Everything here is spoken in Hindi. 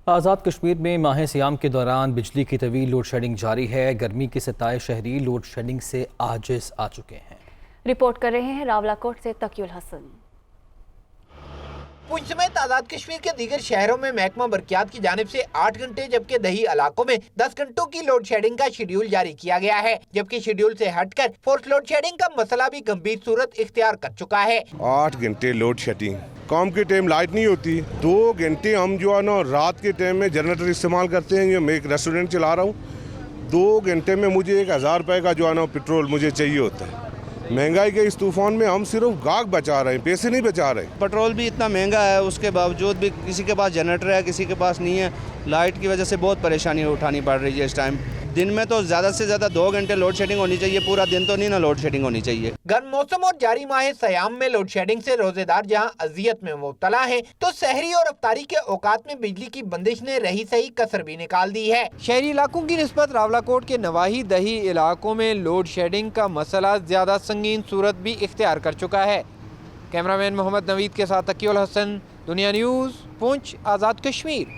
आज़ाद कश्मीर में माह सियाम के दौरान बिजली की तवील लोड शेडिंग जारी है। गर्मी के सताए शहरी लोड शेडिंग से आजिज आ चुके हैं। रिपोर्ट कर रहे हैं रावलाकोट से तकीउल हसन। पुंछ समेत आजाद कश्मीर के दीगर शहरों में महकमा बरकियात की जानिब से 8 घंटे जबकि दही इलाकों में 10 घंटों की लोड शेडिंग का शेड्यूल जारी किया गया है। जबकि शेड्यूल से हटकर फोर्स लोड शेडिंग का मसला भी गंभीर सूरत इख्तियार कर चुका है। 8 घंटे लोड शेडिंग, काम के टाइम लाइट नहीं होती। 2 घंटे हम जो है ना रात के टाइम में जनरेटर इस्तेमाल करते हैं। मैं एक रेस्टोरेंट चला रहा हूँ। 2 घंटे में मुझे 1000 रुपए का जो है ना पेट्रोल मुझे चाहिए होता है। महंगाई के इस तूफान में हम सिर्फ गाहक बचा रहे हैं, पैसे नहीं बचा रहे। पेट्रोल भी इतना महंगा है, उसके बावजूद भी किसी के पास जनरेटर है, किसी के पास नहीं है। लाइट की वजह से बहुत परेशानी उठानी पड़ रही है इस टाइम। दिन में तो ज़्यादा से ज़्यादा 2 घंटे लोड शेडिंग होनी चाहिए, पूरा दिन तो नहीं ना लोड शेडिंग होनी चाहिए। गर्म मौसम और जारी माह सयाम में लोड शेडिंग से रोजेदार जहां अजियत में मुब्तला है, तो सहरी और अफ्तारी के औकात में बिजली की बंदिश ने रही सही कसर भी निकाल दी है। शहरी इलाकों की निस्बत रावलाकोट के नवाही दही इलाकों में लोड शेडिंग का मसला ज्यादा संगीन सूरत भी इख्तियार कर चुका है। कैमरामैन मोहम्मद नवीद के साथ तकीउल हसन, दुनिया न्यूज़, पुंछ, आज़ाद कश्मीर।